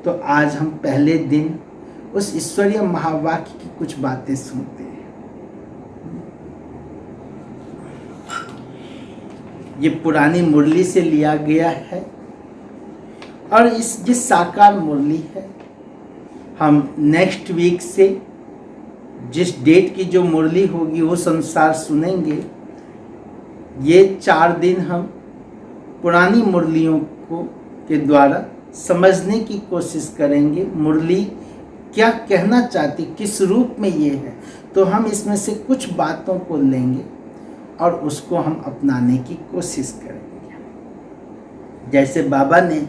तो आज हम पहले दिन उस ईश्वरीय महावाक्य की कुछ बातें सुनते हैं। ये पुरानी मुरली से लिया गया है और ये साकार मुरली है। हम नेक्स्ट वीक से जिस डेट की जो मुरली होगी उस अनुसार सुनेंगे। ये 4 दिन हम पुरानी मुरलियों को के द्वारा समझने की कोशिश करेंगे। मुरली क्या कहना चाहती, किस रूप में ये है, तो हम इसमें से कुछ बातों को लेंगे और उसको हम अपनाने की कोशिश करेंगे। जैसे बाबा ने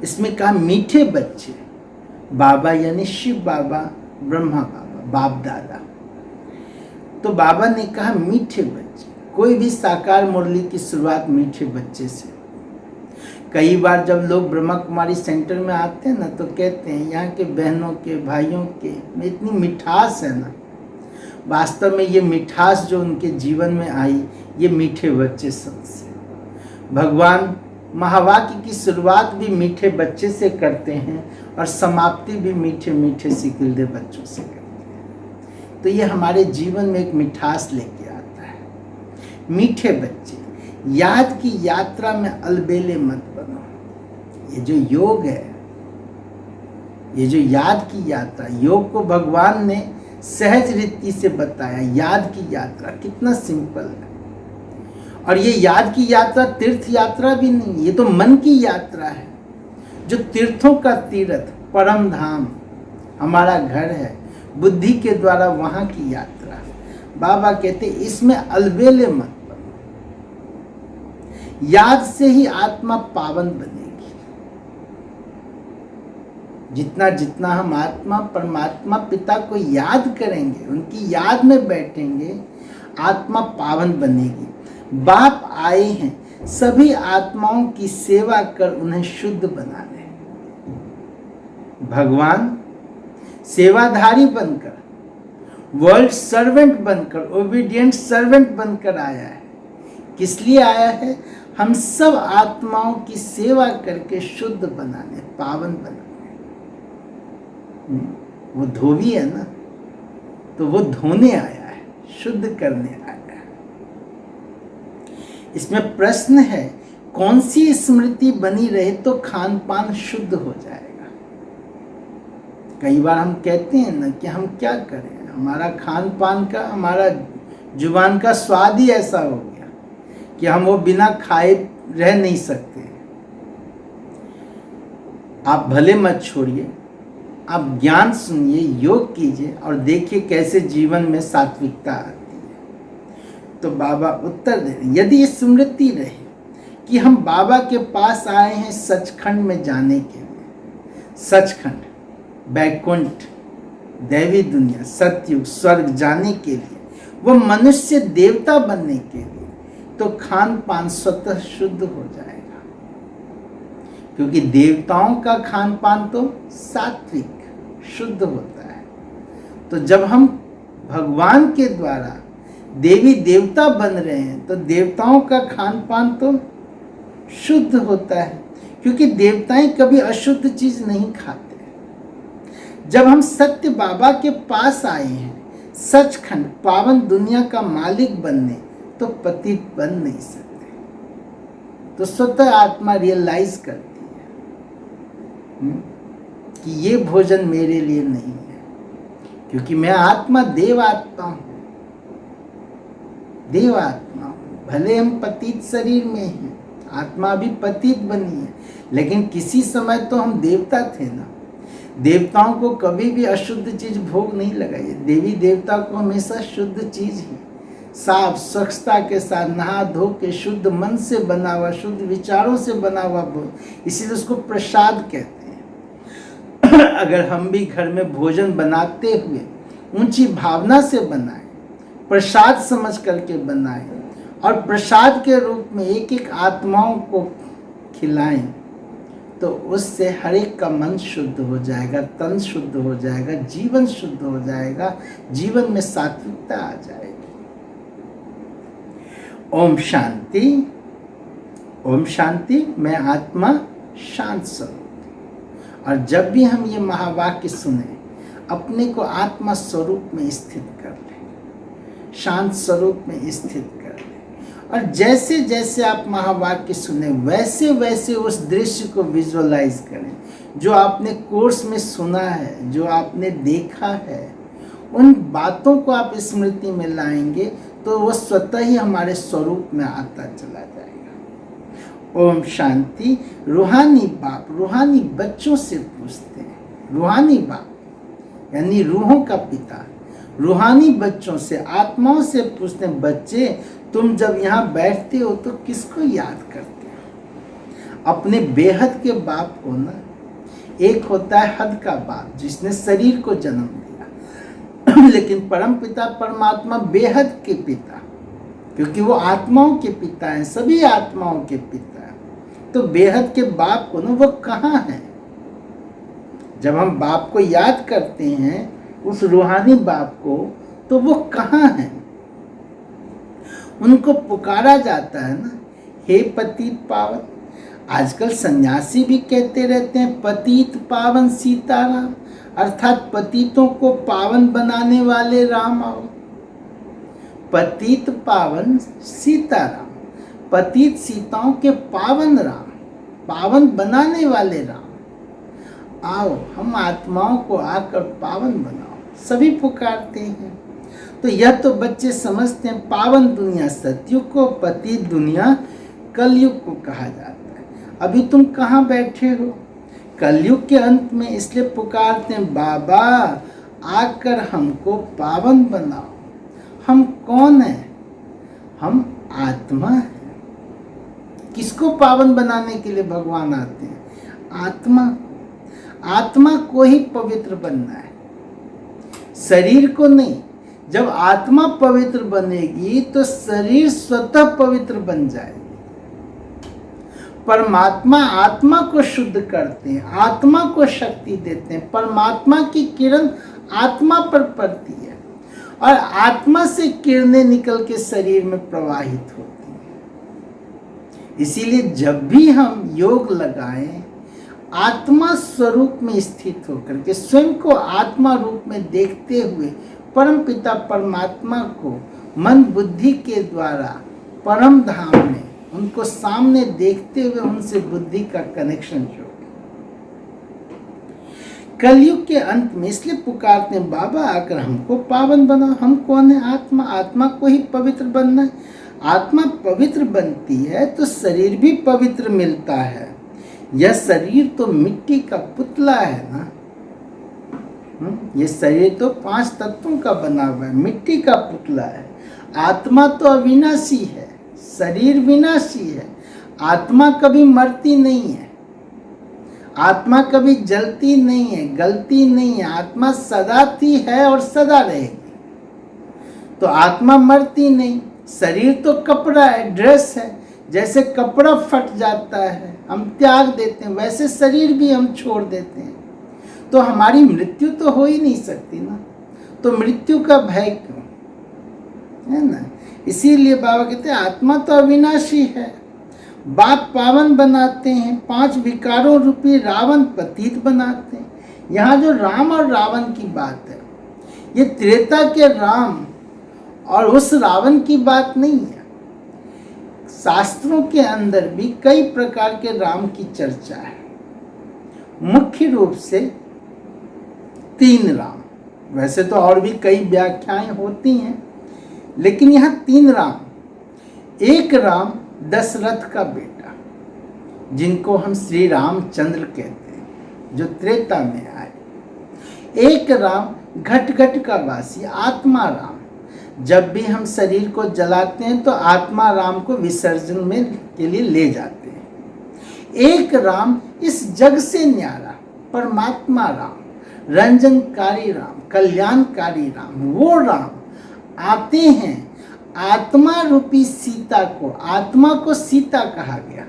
इसमें कहा मीठे बच्चे, बाबा यानी शिव बाबा, ब्रह्मा बाबा, बाप दादा। तो बाबा ने कहा मीठे बच्चे। कोई भी साकार मुरली की शुरुआत मीठे बच्चे से। कई बार जब लोग ब्रह्मा कुमारी सेंटर में आते हैं ना, तो कहते हैं यहाँ के बहनों के, भाइयों के में इतनी मिठास है ना। वास्तव में ये मिठास जो उनके जीवन में आई, ये मीठे बच्चे से। भगवान महावाक्य की शुरुआत भी मीठे बच्चे से करते हैं और समाप्ति भी मीठे मीठे सिकिलदे बच्चों से करते हैं। तो ये हमारे जीवन में एक मिठास लेके आता है। मीठे बच्चे, याद की यात्रा में अलबेले मत बनो। ये जो योग है, ये जो याद की यात्रा, योग को भगवान ने सहज रीति से बताया। याद की यात्रा कितना सिंपल है। और ये याद की यात्रा तीर्थ यात्रा भी नहीं, ये तो मन की यात्रा है। जो तीर्थों का तीर्थ, परम धाम हमारा घर है, बुद्धि के द्वारा वहाँ की यात्रा। बाबा कहते इसमें अलबेले मत बनो। याद से ही आत्मा पावन बनेगी। जितना जितना हम आत्मा परमात्मा पिता को याद करेंगे, उनकी याद में बैठेंगे, आत्मा पावन बनेगी। बाप आए हैं सभी आत्माओं की सेवा कर उन्हें शुद्ध बनाने। भगवान सेवाधारी बनकर, वर्ल्ड सर्वेंट बनकर, ओबीडियंट सर्वेंट बनकर आया है। किस लिए आया है? हम सब आत्माओं की सेवा करके शुद्ध बनाने, पावन बनाने। वो धोबी है ना, तो वो धोने आया है, शुद्ध करने आया है। इसमें प्रश्न है, कौन सी स्मृति बनी रहे तो खान पान शुद्ध हो जाएगा। कई बार हम कहते हैं ना कि हम क्या करें, हमारा खान पान का, हमारा जुबान का स्वाद ही ऐसा हो गया कि हम वो बिना खाए रह नहीं सकते। आप भले मत छोड़िए, आप ज्ञान सुनिए, योग कीजिए और देखिए कैसे जीवन में सात्विकता आती है। तो बाबा उत्तर दे रहे, यदि स्मृति रहे कि हम बाबा के पास आए हैं सचखंड में जाने के लिए, सचखंड, बैकुंठ, दैवी दुनिया, सतयुग, स्वर्ग जाने के लिए, वो मनुष्य देवता बनने के लिए, तो खान पान स्वतः शुद्ध हो जाएगा। क्योंकि देवताओं का खान पान तो सात्विक शुद्ध होता है। तो जब हम भगवान के द्वारा देवी देवता बन रहे हैं, तो देवताओं का खान पान तो शुद्ध होता है, क्योंकि देवताएं कभी अशुद्ध चीज नहीं खाते। जब हम सत्य बाबा के पास आए हैं, सचखंड पावन दुनिया का मालिक बनने, तो पतित बन नहीं सकते। तो स्वतः आत्मा रियलाइज करती है कि ये भोजन मेरे लिए नहीं है, क्योंकि मैं आत्मा देव आत्मा हूं, देव आत्मा हूं। भले हम पतित शरीर में हैं, आत्मा भी पतित बनी है, लेकिन किसी समय तो हम देवता थे ना। देवताओं को कभी भी अशुद्ध चीज भोग नहीं लगाई। देवी देवता को हमेशा शुद्ध चीज ही, साफ स्वच्छता के साथ नहा धो के शुद्ध मन से बना हुआ, शुद्ध विचारों से बना हुआ भोजन, इसीलिए उसको प्रसाद कहते हैं। अगर हम भी घर में भोजन बनाते हुए ऊंची भावना से बनाएं, प्रसाद समझ करके बनाएं और प्रसाद के रूप में एक एक आत्माओं को खिलाएं, तो उससे हर एक का मन शुद्ध हो जाएगा, तन शुद्ध हो जाएगा, जीवन शुद्ध हो जाएगा, जीवन में सात्विकता आ जाएगी। ओम शांति, ओम शांति। मैं आत्मा शांत स्वरूप, और जब भी हम ये महावाक्य सुने, अपने को आत्मा स्वरूप में स्थित कर लें, शांत स्वरूप में स्थित कर लें। और जैसे जैसे आप महावाक्य सुने, वैसे वैसे उस दृश्य को विजुअलाइज करें जो आपने कोर्स में सुना है, जो आपने देखा है। उन बातों को आप स्मृति में लाएंगे तो वो स्वतः ही हमारे स्वरूप में आता चला जाएगा। ओम शांति। रूहानी बाप रूहानी बच्चों से पूछते हैं, रूहानी बाप यानी रूहों का पिता रूहानी बच्चों से, आत्माओं से पूछते हैं, बच्चे तुम जब यहाँ बैठते हो तो किसको याद करते हो? अपने बेहद के बाप को ना। एक होता है हद का बाप जिसने शरीर को जन्म दिया, लेकिन परम पिता परमात्मा बेहद के पिता, क्योंकि वो आत्माओं के पिता हैं, सभी आत्माओं के पिता हैं। तो बेहद के बाप को ना, वो कहाँ हैं? जब हम बाप को याद करते हैं, उस रूहानी बाप को, तो वो कहाँ हैं? उनको पुकारा जाता है ना, हे पतित पावन। आजकल सन्यासी भी कहते रहते हैं पतित पावन सीताराम, अर्थात पतितों को पावन बनाने वाले राम आओ। पतित पावन सीताराम, पतित सीताओं के पावन राम, पावन बनाने वाले राम आओ, हम आत्माओं को आकर पावन बनाओ। सभी पुकारते हैं। तो यह तो बच्चे समझते हैं पावन दुनिया सतयुग को, पतित दुनिया कलयुग को कहा जाता है। अभी तुम कहाँ बैठे हो? कलयुग के अंत में, इसलिए पुकारते हैं बाबा आकर हमको पावन बनाओ। हम कौन हैं? हम आत्मा हैं। किसको पावन बनाने के लिए भगवान आते हैं? आत्मा। आत्मा को ही पवित्र बनना है, शरीर को नहीं। जब आत्मा पवित्र बनेगी तो शरीर स्वतः पवित्र बन जाएगी। परमात्मा आत्मा को शुद्ध करते हैं, आत्मा को शक्ति देते हैं। परमात्मा की किरण आत्मा पर पड़ती है और आत्मा से किरणें निकल के शरीर में प्रवाहित होती हैं। इसीलिए जब भी हम योग लगाएं, आत्मा स्वरूप में स्थित होकर के स्वयं को आत्मा रूप में देखते हुए परम पिता परमात्मा को मन बुद्धि के द्वारा परम धाम में उनको सामने देखते हुए उनसे बुद्धि का कनेक्शन जोड़े। कलयुग के अंत में इसलिए पुकारते हैं बाबा आकर हमको पावन बनाओ। हम कौन है? आत्मा। आत्मा को ही पवित्र बनना है। आत्मा पवित्र बनती है तो शरीर भी पवित्र मिलता है। यह शरीर तो मिट्टी का पुतला है ना। ये शरीर तो 5 तत्वों का बना हुआ है, मिट्टी का पुतला है। आत्मा तो अविनाशी है, शरीर विनाशी है। आत्मा कभी मरती नहीं है, आत्मा कभी जलती नहीं है, गलती नहीं है। आत्मा सदा थी, है और सदा रहेगी। तो आत्मा मरती नहीं। शरीर तो कपड़ा है, ड्रेस है। जैसे कपड़ा फट जाता है, हम त्याग देते हैं, वैसे शरीर भी हम छोड़ देते हैं। तो हमारी मृत्यु तो हो ही नहीं सकती ना। तो मृत्यु का भय क्यों, है ना? इसीलिए बाबा कहते हैं आत्मा तो अविनाशी है। बाप पावन बनाते हैं, 5 विकारों रूपी रावण पतित बनाते हैं। यहाँ जो राम और रावण की बात है, ये त्रेता के राम और उस रावण की बात नहीं है। शास्त्रों के अंदर भी कई प्रकार के राम की चर्चा है। मुख्य रूप से 3 राम, वैसे तो और भी कई व्याख्याएं होती हैं, लेकिन यहाँ 3 राम। एक राम दशरथ का बेटा, जिनको हम श्री रामचंद्र कहते हैं, जो त्रेता में आए। एक राम घट घट का वासी आत्मा राम, जब भी हम शरीर को जलाते हैं तो आत्मा राम को विसर्जन में के लिए ले जाते हैं। एक राम इस जग से न्यारा परमात्मा राम, रंजनकारी राम, कल्याणकारी राम, वो राम आते हैं आत्मा रूपी सीता को। आत्मा को सीता कहा गया,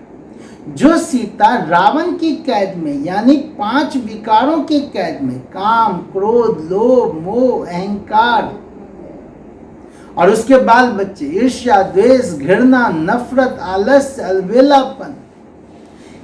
जो सीता रावण की कैद में, यानी 5 विकारों की कैद में, काम, क्रोध, लोभ, मोह, अहंकार और उसके बाल बच्चे, ईर्ष्या, द्वेष, घृणा, नफरत, आलस्य, अलबेलापन,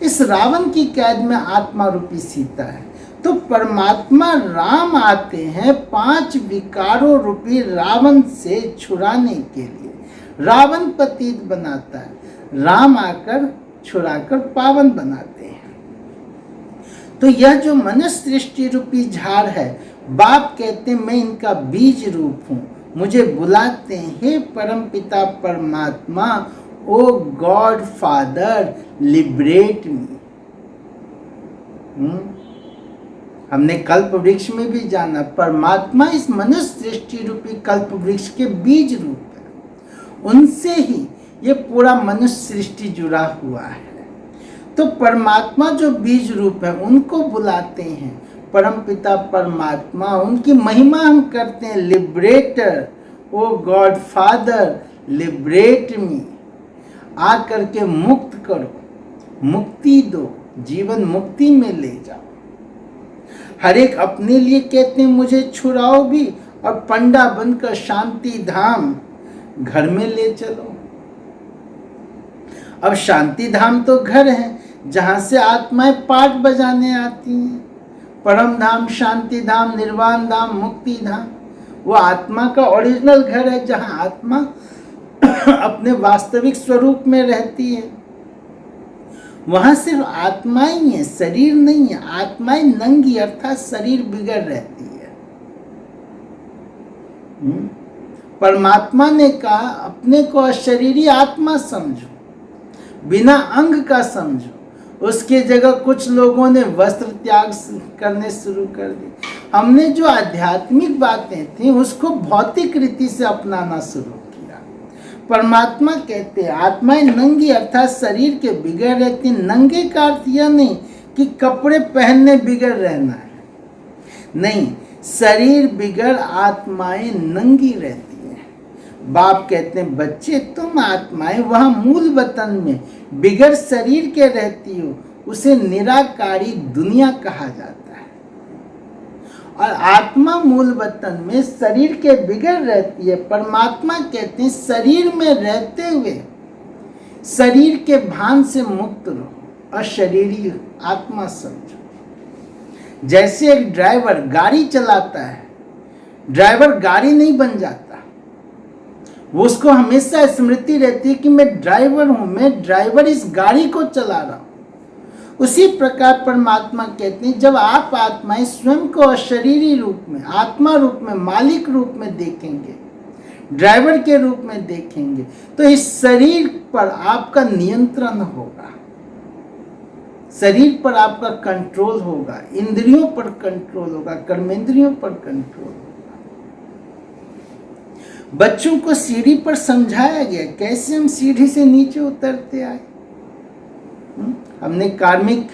इस रावण की कैद में आत्मा रूपी सीता है। तो परमात्मा राम आते हैं 5 विकारों रूपी रावण से छुड़ाने के लिए। रावण पतित बनाता है, राम आकर छुड़ाकर पावन बनाते हैं। तो यह जो मनुष्य सृष्टि रूपी झाड़ है, बाप कहते हैं मैं इनका बीज रूप हूं, मुझे बुलाते हैं हे परम पिता परमात्मा, ओ गॉड फादर लिबरेट मी। हमने कल्प वृक्ष में भी जाना, परमात्मा इस मनुष्य सृष्टि रूपी कल्प वृक्ष के बीज रूप है, उनसे ही ये पूरा मनुष्य सृष्टि जुड़ा हुआ है। तो परमात्मा जो बीज रूप है उनको बुलाते हैं परम पिता परमात्मा, उनकी महिमा हम करते हैं लिबरेटर, ओ गॉड फादर लिबरेट मी, आ करके मुक्त करो, मुक्ति दो, जीवन मुक्ति में ले जाओ। हर एक अपने लिए कहते हैं मुझे छुड़ाओ भी, और पंडा बनकर शांति धाम घर में ले चलो। अब शांति धाम तो घर है जहां से आत्माएं पाठ बजाने आती हैं। परम धाम, शांति धाम, निर्वाण धाम, मुक्ति धाम, वो आत्मा का ओरिजिनल घर है जहां आत्मा अपने वास्तविक स्वरूप में रहती है। वहां सिर्फ आत्मा ही है, शरीर नहीं है। आत्माएं नंगी अर्थात शरीर बिगड़ रहती है। परमात्मा ने कहा अपने को अशरीरी आत्मा समझो, बिना अंग का समझो। उसके जगह कुछ लोगों ने वस्त्र त्याग करने शुरू कर दी। हमने जो आध्यात्मिक बातें थी उसको भौतिक रीति से अपनाना शुरू किया। परमात्मा कहते हैं आत्माएं नंगी अर्थात शरीर के बिगड़ रहती। नंगे का अर्थ यह नहीं कि कपड़े पहनने बिगड़ रहना है, नहीं, शरीर बिगड़ आत्माएं नंगी रहती हैं। बाप कहते हैं बच्चे तुम आत्माएं वहां मूल वतन में बिगड़ शरीर के रहती हो, उसे निराकारी दुनिया कहा जाता है। और आत्मा मूल वतन में शरीर के बिगड़ रहती है। परमात्मा कहते हैं शरीर में रहते हुए शरीर के भान से मुक्त रहो, अशरीरी आत्मा समझो। जैसे एक ड्राइवर गाड़ी चलाता है, ड्राइवर गाड़ी नहीं बन जाता, वो उसको हमेशा स्मृति रहती है कि मैं ड्राइवर हूं, मैं ड्राइवर इस गाड़ी को चला रहा हूं। उसी प्रकार परमात्मा कहते हैं जब आप आत्माएं स्वयं को अशरीरी रूप में, आत्मा रूप में, मालिक रूप में देखेंगे, ड्राइवर के रूप में देखेंगे, तो इस शरीर पर आपका नियंत्रण होगा, शरीर पर आपका कंट्रोल होगा, इंद्रियों पर कंट्रोल होगा, कर्मेंद्रियों पर कंट्रोल होगा। बच्चों को सीढ़ी पर समझाया गया कैसे हम सीढ़ी से नीचे उतरते आए। हमने कार्मिक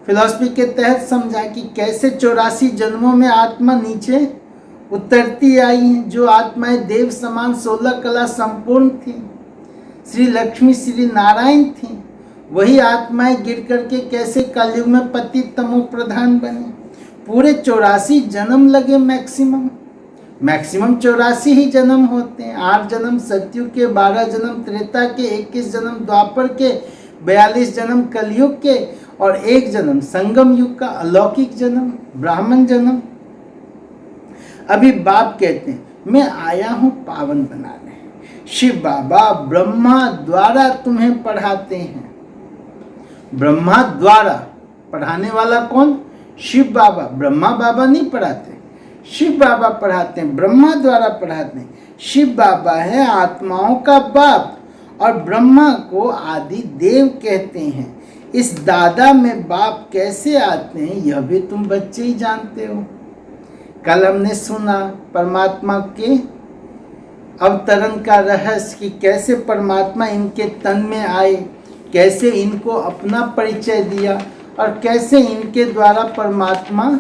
फिलॉसफी के तहत समझा कि कैसे 84 जन्मों में आत्मा नीचे उतरती आई है। जो आत्माएं देव समान 16 कला संपूर्ण थी, श्री लक्ष्मी श्री नारायण थी, वही आत्माएं गिर करके कैसे कलयुग में पतित तमो प्रधान बने। पूरे 84 जन्म लगे, मैक्सिमम 84 ही जन्म होते हैं। 8 जन्म सतयुग के, 12 जन्म त्रेता के, 21 जन्म द्वापर के, 42 जन्म कलयुग के, और 1 जन्म संगम युग का अलौकिक जन्म, ब्राह्मण जन्म। अभी बाप कहते हैं मैं आया हूं पावन बनाने। शिव बाबा ब्रह्मा द्वारा तुम्हें पढ़ाते हैं। ब्रह्मा द्वारा, पढ़ाने वाला कौन? शिव बाबा। ब्रह्मा बाबा नहीं पढ़ाते, शिव बाबा पढ़ाते हैं, ब्रह्मा द्वारा पढ़ाते हैं। शिव बाबा है आत्माओं का बाप, और ब्रह्मा को आदि देव कहते हैं। इस दादा में बाप कैसे आते हैं यह भी तुम बच्चे ही जानते हो। कल हमने सुना परमात्मा के अवतरण का रहस्य कि कैसे परमात्मा इनके तन में आए, कैसे इनको अपना परिचय दिया, और कैसे इनके द्वारा परमात्मा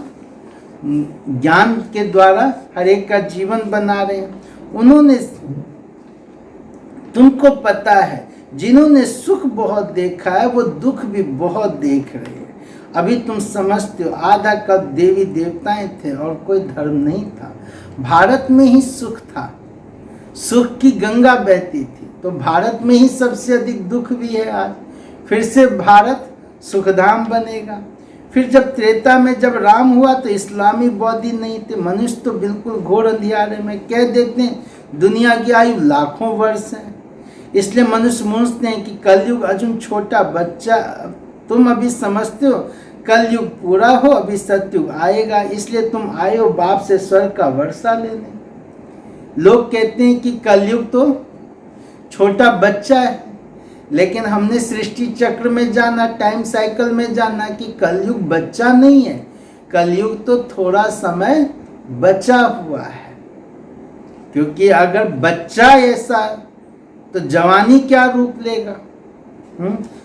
ज्ञान के द्वारा हर एक का जीवन बना रहे हैं। उन्होंने, तुमको पता है जिन्होंने सुख बहुत देखा है वो दुख भी बहुत देख रहे हैं। अभी तुम समझते हो आधा कल्प देवी देवताएं थे और कोई धर्म नहीं था। भारत में ही सुख था, सुख की गंगा बहती थी, तो भारत में ही सबसे अधिक दुख भी है। आज फिर से भारत सुखधाम बनेगा। फिर जब त्रेता में जब राम हुआ तो इस्लामी बौद्धि नहीं थे, मनुष्य तो बिल्कुल घोर अंधियारे में। कह देते हैं दुनिया की आयु लाखों वर्ष है, इसलिए मनुष्य सोचते हैं कि कलयुग अर्जुन छोटा बच्चा, तुम अभी समझते हो कलयुग पूरा हो, अभी सतयुग आएगा, इसलिए तुम आए हो बाप से स्वर्ग का वर्षा लेने। लोग कहते हैं कि कलयुग तो छोटा बच्चा है, लेकिन हमने सृष्टि चक्र में जाना, टाइम साइकिल में जाना कि कलयुग बच्चा नहीं है, कलयुग तो थोड़ा समय बचा हुआ है। क्योंकि अगर बच्चा ऐसा तो जवानी क्या रूप लेगा।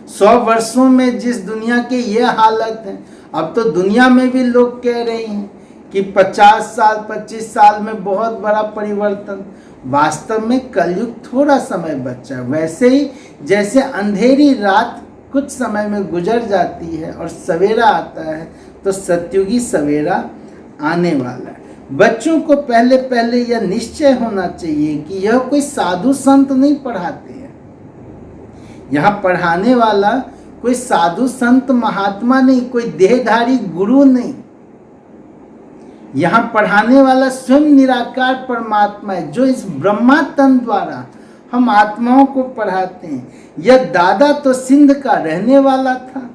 100 वर्षों में जिस दुनिया के ये हालत है, अब तो दुनिया में भी लोग कह रहे हैं कि 50 साल 25 साल में बहुत बड़ा परिवर्तन। वास्तव में कलयुग थोड़ा समय बचा। वैसे ही जैसे अंधेरी रात कुछ समय में गुजर जाती है और सवेरा आता है, तो सतयुगी सवेरा आने वाला है। बच्चों को पहले पहले यह निश्चय होना चाहिए कि यह कोई साधु संत नहीं पढ़ाते हैं। यहाँ पढ़ाने वाला कोई साधु संत महात्मा नहीं, कोई देहधारी गुरु नहीं। यहाँ पढ़ाने वाला स्वयं निराकार परमात्मा है, जो इस ब्रह्मा तन द्वारा हम आत्माओं को पढ़ाते हैं। यह दादा तो सिंध का रहने वाला था,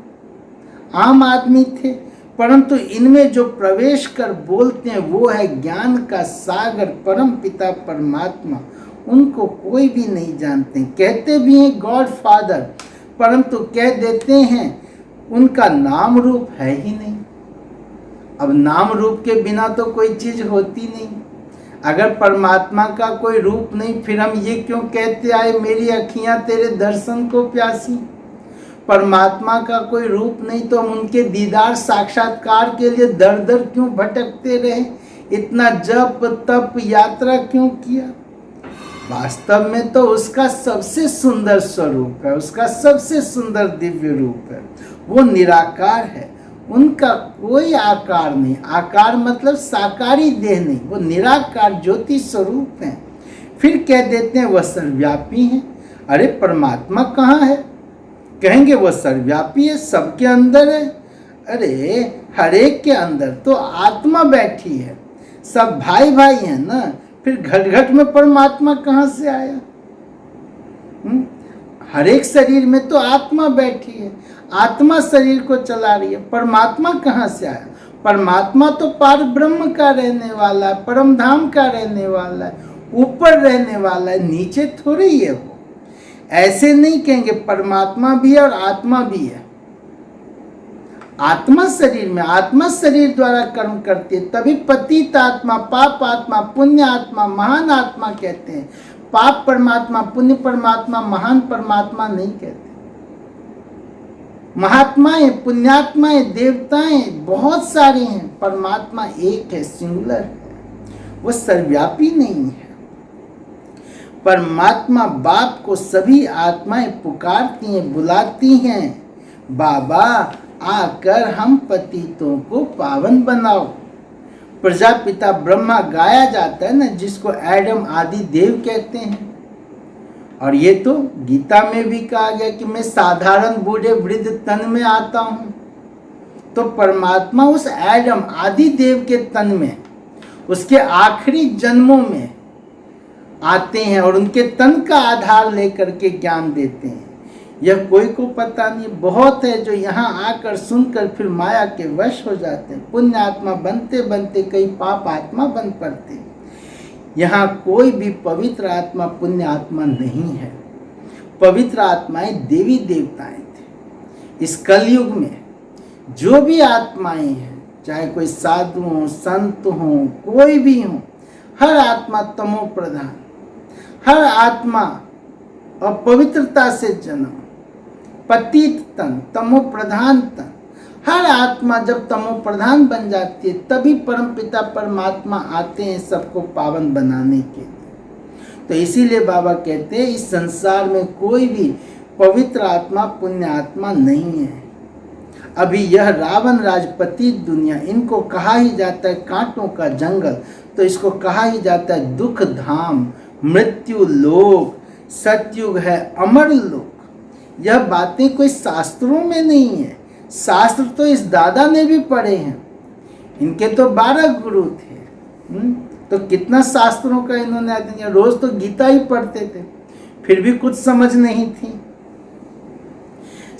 आम आदमी थे, परंतु इनमें जो प्रवेश कर बोलते हैं वो है ज्ञान का सागर परम पिता परमात्मा। उनको कोई भी नहीं जानते। कहते भी हैं गॉड फादर, परंतु कह देते हैं उनका नाम रूप है ही नहीं। अब नाम रूप के बिना तो कोई चीज होती नहीं। अगर परमात्मा का कोई रूप नहीं, फिर हम ये क्यों कहते आए मेरी अखियां तेरे दर्शन को प्यासी। परमात्मा का कोई रूप नहीं तो हम उनके दीदार साक्षात्कार के लिए दर दर क्यों भटकते रहे, इतना जप तप यात्रा क्यों किया। वास्तव में तो उसका सबसे सुंदर स्वरूप है, उसका सबसे सुंदर दिव्य रूप है, वो निराकार है। उनका कोई आकार नहीं, आकार मतलब साकारी देह नहीं, वो निराकार ज्योति स्वरूप है। फिर कह देते हैं वह सर्वव्यापी है। अरे परमात्मा कहाँ है? कहेंगे वह सर्वव्यापी है, सबके अंदर है। अरे हरेक के अंदर तो आत्मा बैठी है, सब भाई भाई हैं ना, फिर घट घट में परमात्मा कहाँ से आया? हर एक शरीर में तो आत्मा बैठी है, आत्मा शरीर को चला रही है, परमात्मा कहाँ से आया? परमात्मा तो पार ब्रह्म का रहने वाला है, परम धाम का रहने वाला है, ऊपर रहने वाला है, नीचे थोड़ी है वो। ऐसे नहीं कहेंगे परमात्मा भी है और आत्मा भी है। आत्मा शरीर में, आत्मा शरीर द्वारा कर्म करती है, तभी पतित आत्मा, पाप आत्मा, पुण्य आत्मा, महान आत्मा कहते हैं। पाप परमात्मा, पुण्य परमात्मा, महान परमात्मा नहीं कहते। महात्माएं, पुण्यात्माएं, देवताएं बहुत सारे हैं, परमात्मा एक है, सिंगुलर है, वो सर्वव्यापी नहीं है। परमात्मा बाप को सभी आत्माएं पुकारती हैं, बुलाती हैं, बाबा आकर हम पतितों को पावन बनाओ। प्रजापिता ब्रह्मा गाया जाता है ना, जिसको एडम आदि देव कहते हैं। और ये तो गीता में भी कहा गया कि मैं साधारण बूढ़े वृद्ध तन में आता हूँ। तो परमात्मा उस एडम आदि देव के तन में, उसके आखिरी जन्मों में आते हैं और उनके तन का आधार लेकर के ज्ञान देते हैं। यह कोई को पता नहीं, बहुत है जो यहाँ आकर सुनकर फिर माया के वश हो जाते हैं। पुण्य आत्मा बनते बनते कई पाप आत्मा बन पड़ते हैं। यहाँ कोई भी पवित्र आत्मा पुण्य आत्मा नहीं है। पवित्र आत्माएं देवी देवताएं थे। इस कलयुग में जो भी आत्माएं हैं, चाहे कोई साधु हो, संत हो, कोई भी हो, हर आत्मा तमो प्रधान, हर आत्मा अपवित्रता से जन्म, पतित तन, तमो प्रधान तन। हर आत्मा जब तमो प्रधान बन जाती है तभी परमपिता परमात्मा आते हैं सबको पावन बनाने के लिए। तो इसीलिए बाबा कहते हैं इस संसार में कोई भी पवित्र आत्मा पुण्य आत्मा नहीं है। अभी यह रावण राजपति दुनिया, इनको कहा ही जाता है कांटों का जंगल, तो इसको कहा ही जाता है दुख धाम, मृत्यु लोक, सतयुग है अमर लोक। यह बातें कोई शास्त्रों में नहीं है, शास्त्र तो इस दादा ने भी पढ़े हैं, इनके तो 12 गुरु थे। तो कितना शास्त्रों का इन्होंने अध्ययन किया, रोज तो गीता ही पढ़ते थे, फिर भी कुछ समझ नहीं थी।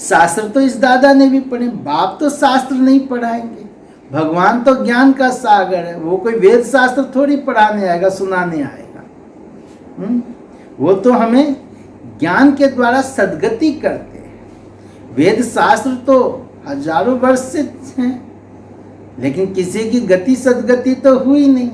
शास्त्र तो इस दादा ने भी पढ़े, बाप तो शास्त्र नहीं पढ़ाएंगे, भगवान तो ज्ञान का सागर है, वो कोई वेद शास्त्र थोड़ी पढ़ाने आएगा, सुनाने आएगा। वो तो हमें ज्ञान के द्वारा सद्गति करते हैं। वेद शास्त्र तो हजारों वर्ष से हैं, लेकिन किसी की गति सद्गति तो हुई नहीं,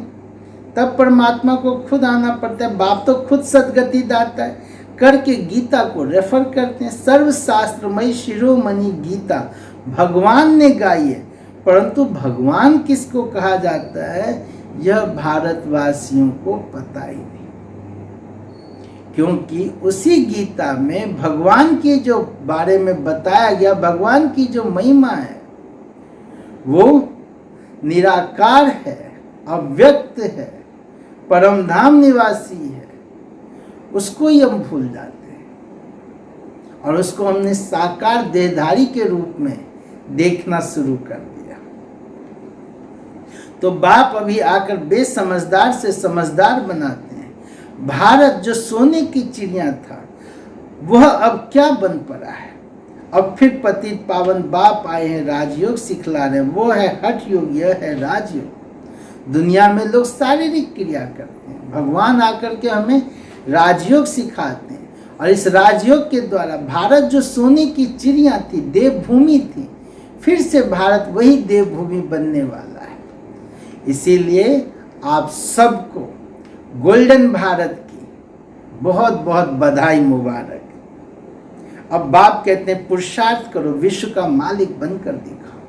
तब परमात्मा को खुद आना पड़ता है। बाप तो खुद सद्गति दाता है, करके गीता को रेफर करते हैं। सर्वशास्त्रमयी शिरोमणि गीता भगवान ने गाई है, परंतु भगवान किसको कहा जाता है यह भारतवासियों को पता ही नहीं, क्योंकि उसी गीता में भगवान के जो बारे में बताया गया, भगवान की जो महिमा है वो निराकार है, अव्यक्त है, परम धाम निवासी है, उसको ही हम भूल जाते हैं और उसको हमने साकार देहधारी के रूप में देखना शुरू कर दिया। तो बाप अभी आकर बेसमझदार से समझदार बनाते हैं। भारत जो सोने की चिड़िया था वह अब क्या बन पड़ा है। अब फिर पतित पावन बाप आए हैं, राजयोग सिखला रहे हैं। वो है हठ योग, यह है राजयोग। दुनिया में लोग शारीरिक क्रिया करते हैं, भगवान आकर के हमें राजयोग सिखाते हैं। और इस राजयोग के द्वारा भारत जो सोने की चिड़िया थी, देवभूमि थी, फिर से भारत वही देवभूमि बनने वाला है। इसीलिए आप सबको गोल्डन भारत की बहुत बहुत बधाई, मुबारक। अब बाप कहते हैं पुरुषार्थ करो, विश्व का मालिक बनकर दिखाओ,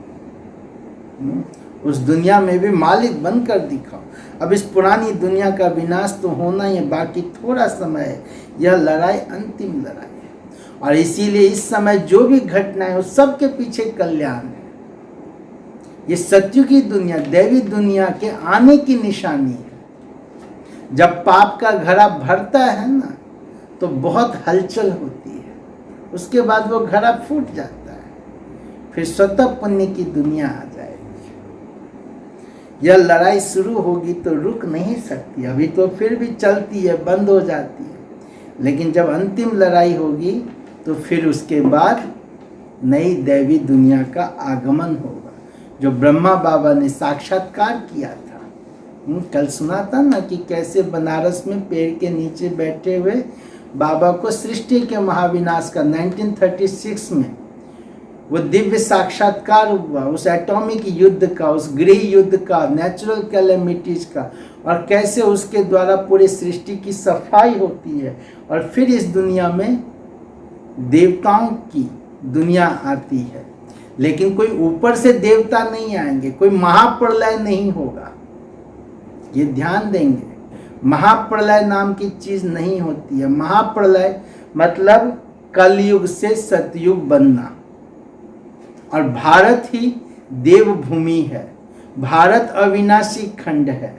उस दुनिया में भी मालिक बनकर दिखाओ। अब इस पुरानी दुनिया का विनाश तो होना ही है, बाकी थोड़ा समय है। यह लड़ाई अंतिम लड़ाई है और इसीलिए इस समय जो भी घटनाएं उस सब के पीछे कल्याण है। ये सत्युगी दुनिया, दैवी दुनिया के आने की निशानी है। जब पाप का घड़ा भरता है ना तो बहुत हलचल होती है, उसके बाद वो घड़ा फूट जाता है, फिर स्वतः पुण्य की दुनिया आ जाएगी। यह लड़ाई शुरू होगी तो रुक नहीं सकती, अभी तो फिर भी चलती है, बंद हो जाती है, लेकिन जब अंतिम लड़ाई होगी तो फिर उसके बाद नई दैवी दुनिया का आगमन होगा, जो ब्रह्मा बाबा ने साक्षात्कार किया था। कल सुना था ना कि कैसे बनारस में पेड़ के नीचे बैठे हुए बाबा को सृष्टि के महाविनाश का 1936 में वो दिव्य साक्षात्कार हुआ, उस एटॉमिक युद्ध का, उस गृह युद्ध का, नेचुरल कैलेमिटीज का, और कैसे उसके द्वारा पूरी सृष्टि की सफाई होती है और फिर इस दुनिया में देवताओं की दुनिया आती है। लेकिन कोई ऊपर से देवता नहीं आएंगे, कोई महाप्रलय नहीं होगा, ये ध्यान देंगे। महाप्रलय नाम की चीज नहीं होती है। महाप्रलय मतलब कलयुग से सतयुग बनना, और भारत ही देवभूमि है, भारत अविनाशी खंड है।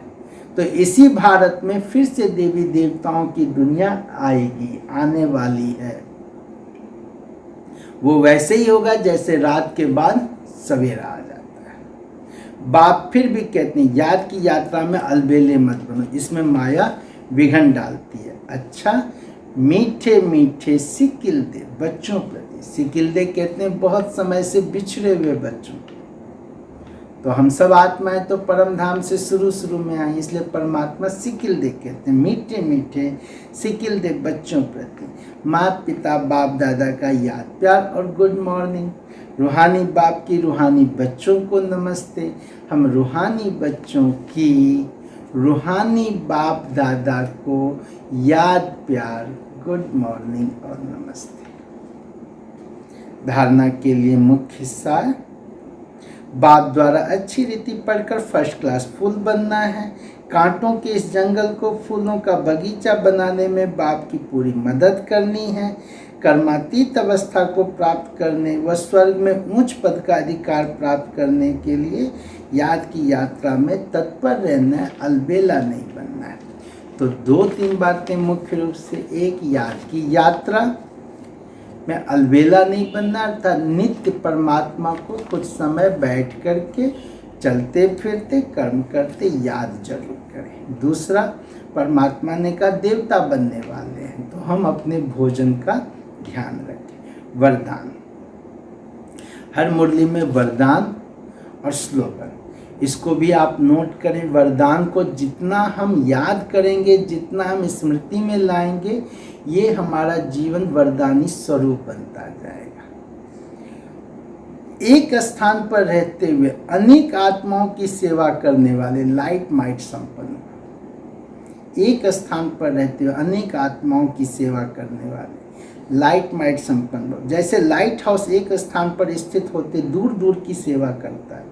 तो इसी भारत में फिर से देवी देवताओं की दुनिया आएगी, आने वाली है। वो वैसे ही होगा जैसे रात के बाद सवेरा आ जाता है। बाप फिर भी कहते हैं याद की यात्रा में अलबेले मत बनो, इसमें माया विघन डालती है। अच्छा, मीठे मीठे सिकिल दे बच्चों प्रति। सिकिल दे कहते हैं बहुत समय से बिछड़े हुए बच्चों। तो हम सब आत्माएं तो परम धाम से शुरू में आई, इसलिए परमात्मा सिकिल दे कहते हैं। मीठे मीठे सिकिल दे बच्चों प्रति माता पिता बाप दादा का याद प्यार और गुड मॉर्निंग। रूहानी बाप की रूहानी बच्चों को नमस्ते। हम रूहानी बच्चों की रूहानी बाप दादा को याद प्यार गुड मॉर्निंग और नमस्ते। धारणा के लिए मुख्य हिस्सा है, बाप द्वारा अच्छी रीति पढ़कर फर्स्ट क्लास फूल बनना है। कांटों के इस जंगल को फूलों का बगीचा बनाने में बाप की पूरी मदद करनी है। कर्मातीत अवस्था को प्राप्त करने व स्वर्ग में उच्च पद का अधिकार प्राप्त करने के लिए याद की यात्रा में तत्पर रहना है, अलबेला नहीं बनना है। तो 2-3 बातें मुख्य रूप से, एक याद की यात्रा, मैं अलबेला नहीं बनना, अर्थात नित्य परमात्मा को कुछ समय बैठ करके चलते फिरते कर्म करते याद जरूर करें। दूसरा, परमात्मा ने कहा देवता बनने वाले हैं तो हम अपने भोजन का ध्यान रखें। वरदान, हर मुरली में वरदान और स्लोगन, इसको भी आप नोट करें। वरदान को जितना हम याद करेंगे, जितना हम स्मृति में लाएंगे, ये हमारा जीवन वरदानी स्वरूप बनता जाएगा। एक स्थान पर रहते हुए अनेक आत्माओं की सेवा करने वाले लाइट माइट संपन्न, एक स्थान पर रहते हुए अनेक आत्माओं की सेवा करने वाले लाइट माइट संपन्न। जैसे लाइट हाउस एक स्थान पर स्थित होते दूर दूर की सेवा करता है,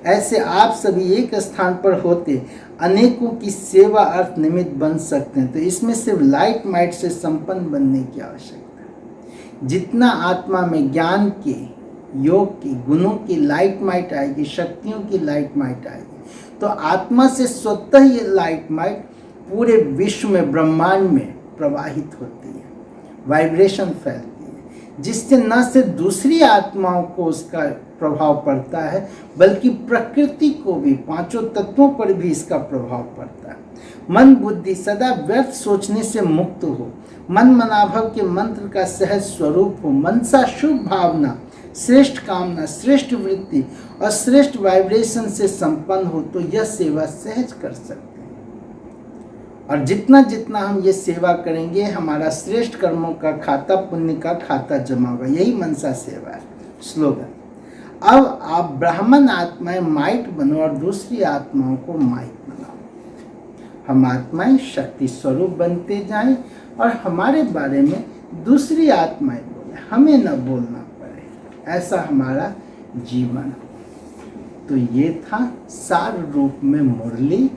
ऐसे आप सभी एक स्थान पर होते अनेकों की सेवा अर्थ निमित्त बन सकते हैं। तो इसमें सिर्फ लाइट माइट से संपन्न बनने की आवश्यकता है। जितना आत्मा में ज्ञान के, योग की, गुणों की लाइट माइट आएगी, शक्तियों की लाइट माइट आएगी, तो आत्मा से स्वतः ये लाइट माइट पूरे विश्व में, ब्रह्मांड में प्रवाहित होती है, वाइब्रेशन फैलती है, जिससे न सिर्फ दूसरी आत्माओं को उसका प्रभाव पड़ता है, बल्कि प्रकृति को भी, पांचों तत्वों पर भी इसका प्रभाव पड़ता है। मन बुद्धि सदा व्यर्थ सोचने से मुक्त हो, मन मनाभव के मंत्र का सहज स्वरूप हो, मनसा शुभ भावना, श्रेष्ठ कामना, श्रेष्ठ वृत्ति और श्रेष्ठ वाइब्रेशन से संपन्न हो, तो यह सेवा सहज कर सकते हैं। और जितना जितना हम ये सेवा करेंगे, हमारा श्रेष्ठ कर्मों का खाता, पुण्य का खाता जमा होगा। यही मनसा सेवा है। स्लोगन, अब आप ब्राह्मण आत्माएं माइट बनो और दूसरी आत्माओं को माइट बनाओ। हम आत्माएं शक्ति स्वरूप बनते जाएं और हमारे बारे में दूसरी आत्माएं बोले, हमें न बोलना पड़े, ऐसा हमारा जीवन। तो ये था सार रूप में मुरली,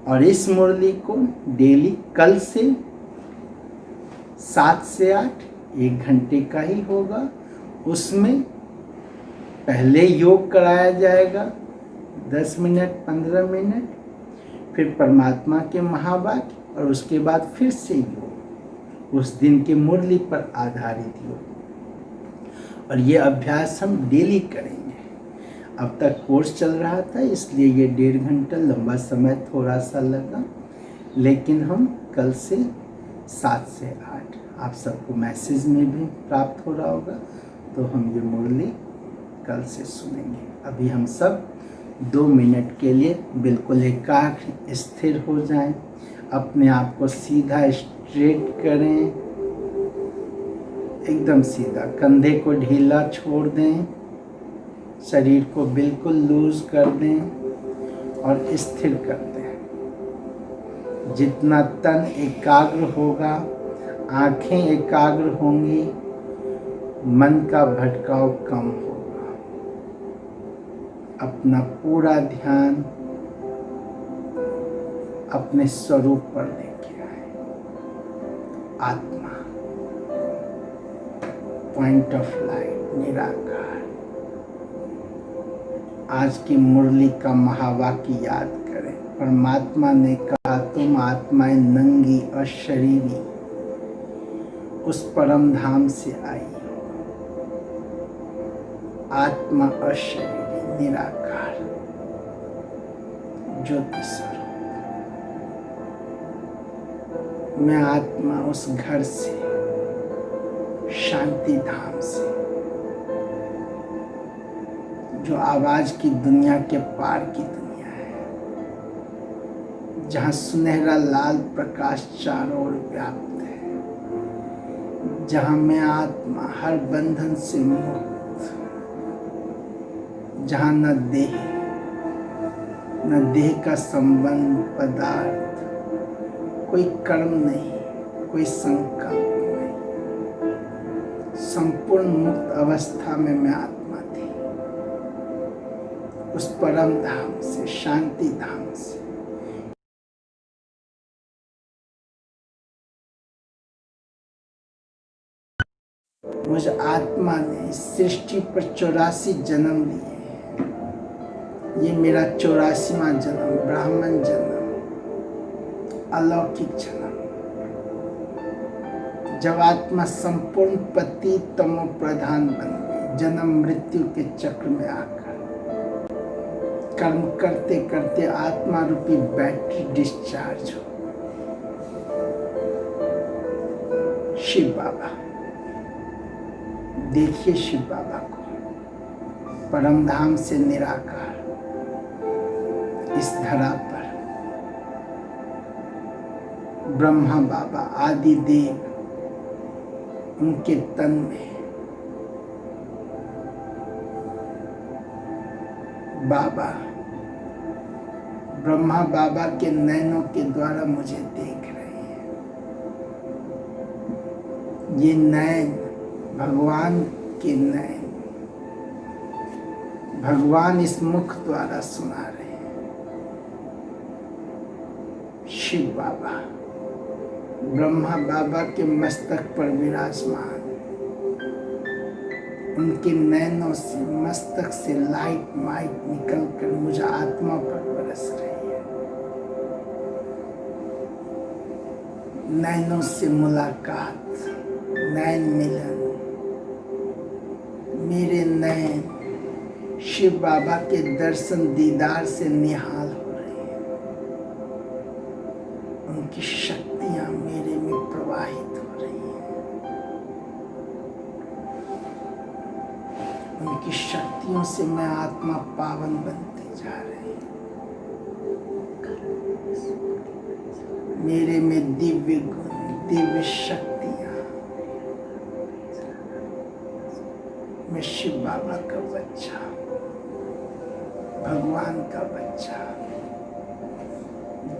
और इस मुरली को डेली कल से 7 से 8 1 घंटे का ही होगा। उसमें पहले योग कराया जाएगा 10 मिनट 15 मिनट, फिर परमात्मा के महावाक्य, और उसके बाद फिर से योग, उस दिन के मुरली पर आधारित योग। और ये अभ्यास हम डेली करेंगे। अब तक कोर्स चल रहा था, इसलिए ये 1.5 घंटा लंबा समय थोड़ा सा लगा, लेकिन हम कल से 7 से 8, आप सबको मैसेज में भी प्राप्त हो रहा होगा, तो हम ये मुरली कल से सुनेंगे। अभी हम सब 2 मिनट के लिए बिल्कुल एकाग्र स्थिर हो जाएं, अपने आप को सीधा स्ट्रेट करें, एकदम सीधा, कंधे को ढीला छोड़ दें, शरीर को बिल्कुल लूज कर दें और स्थिर कर दें। जितना तन एकाग्र होगा, आंखें एकाग्र होंगी, मन का भटकाव कम होगा। अपना पूरा ध्यान अपने स्वरूप पर लेके आए। आत्मा, पॉइंट ऑफ लाइट, निराकार। आज की मुरली का महावाक्य याद करें। परमात्मा ने कहा, तुम आत्माएं नंगी और शरीरी उस परम धाम से आई हो। आत्मा और शरीरी, निराकार, ज्योति स्वरूप। मैं आत्मा उस घर से, शांति धाम से, जो आवाज की दुनिया के पार की दुनिया है, जहां सुनहरा लाल प्रकाश चारों ओर व्याप्त है, जहां मैं आत्मा हर बंधन से मुक्त, जहां न देह का संबंध, पदार्थ, कोई कर्म नहीं, कोई संकल्प नहीं, संपूर्ण मुक्त अवस्था में मैं आत्मा थी, उस परम धाम से, शांति धाम से। मुझ आत्मा ने इस सृष्टि पर 84 जन्म लिए। ये मेरा 84वां जन्म, ब्राह्मण जन्म, अलौकिक जन्म, जब आत्मा संपूर्ण पति तमो प्रधान बन गई, जन्म मृत्यु के चक्र में आकर कर्म करते करते आत्मा रूपी बैटरी डिस्चार्ज हो, शिव बाबा देखिए, शिव बाबा को परम धाम से निराकार इस धरा पर ब्रह्मा बाबा आदि देव उनके तन में बाबा ब्रह्मा बाबा के नैनों के द्वारा मुझे देख रहे हैं। ये नैन भगवान के नैन, भगवान इस मुख द्वारा सुना रहे हैं। शिव बाबा ब्रह्मा बाबा के मस्तक पर विराजमान, उनके नैनों से मस्तक से लाइट माइट निकलकर मुझे आत्मा पर बरस रही है। नैनों से मुलाकात, नैन मिलन, मेरे नैन शिव बाबा के दर्शन दीदार से निहाल हो रहे हैं। उनकी शक्तियां मेरे में प्रवाहित हो रही हैं। उनकी शक्तियों से मैं आत्मा पावन बनते जा रही हूँ। मेरे में दिव्य गुण, दिव्य शक्तियां, मैं शिव बाबा का बच्चा, भगवान का बच्चा,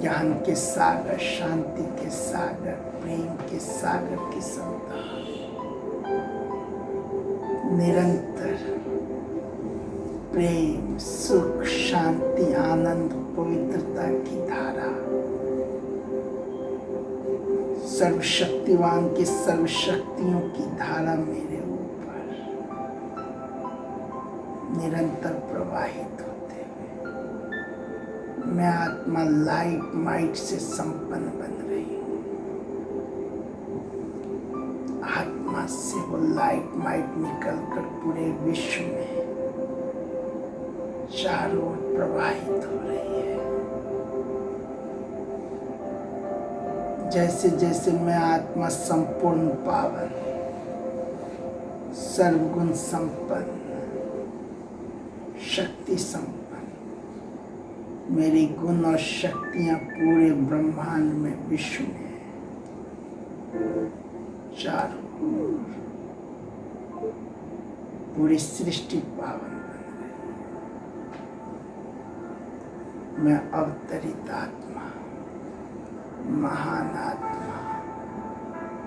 ज्ञान के सागर, शांति के सागर, प्रेम के सागर की संतान, निरंतर प्रेम, सुख, शांति, आनंद, पवित्रता की धारा, सर्वशक्तिवान की सर्वशक्तियों की धारा मेरे ऊपर निरंतर प्रवाहित होते हुए मैं आत्मा लाइट माइट से संपन्न बन रही हूँ। आत्मा से वो लाइट माइट निकलकर पूरे विश्व में चारों ओर प्रवाहित हो रही है। जैसे जैसे मैं आत्मा संपूर्ण पावन, सर्वगुण संपन्न, शक्ति संपन्न, मेरी गुण और शक्तियां पूरे ब्रह्मांड में, विश्व में चारों ओर पूरी सृष्टि पावन बन रही है। मैं अवतरित आत्मा, महान आत्मा,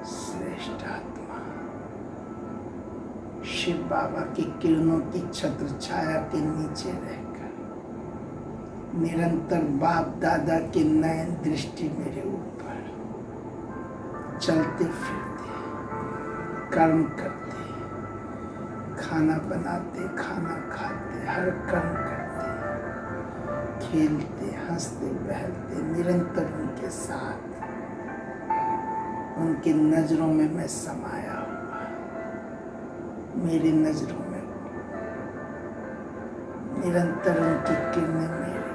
श्रेष्ठ आत्मा, शिव बाबा की किरणों की छत्र छाया के नीचे रहकर निरंतर बाप दादा के नयन दृष्टि मेरे ऊपर, चलते फिरते, कर्म करते, खाना बनाते, खाना खाते, हर कर्म करते, खेलते, हंसते, बहलते, निरंतर उनके साथ, उनकी नजरों में मैं समाया हुआ, मेरी नजरों में निरंतर उनकी किरणें मेरे ऊपर।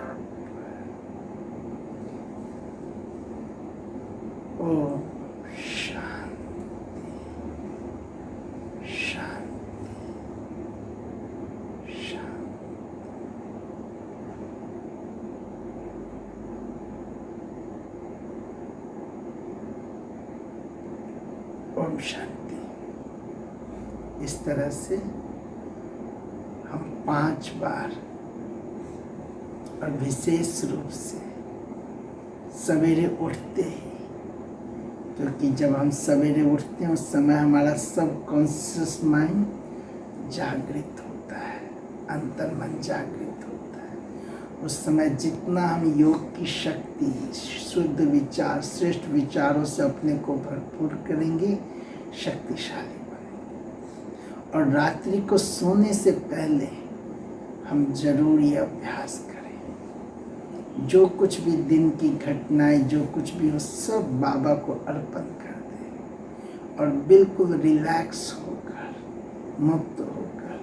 ओम शांति, शांति, शांति। ओम शांति। इस तरह से हम 5 बार और विशेष रूप से सवेरे उठते ही, क्योंकि जब हम सवेरे उठते हैं उस समय हमारा सबकॉन्शियस माइंड जागृत होता है, अंतर्मन जागृत होता है। उस समय जितना हम योग की शक्ति, शुद्ध विचार, श्रेष्ठ विचारों से अपने को भरपूर करेंगे, शक्तिशाली बनेंगे। और रात्रि को सोने से पहले हम जरूर ये अभ्यास करें, जो कुछ भी दिन की घटनाएं, जो कुछ भी हो, सब बाबा को अर्पण कर दें और बिल्कुल रिलैक्स होकर, मुक्त होकर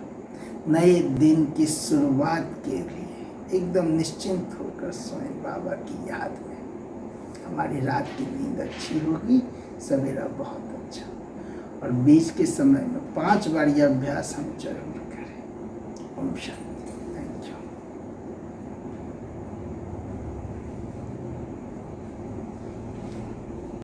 नए दिन की शुरुआत के लिए एकदम निश्चिंत होकर सोएं बाबा की याद में। हमारी रात की नींद अच्छी होगी, सवेरा बहुत अच्छा। और बीच के समय में 5 बार यह अभ्यास हम जरूर करें। ओम शांति।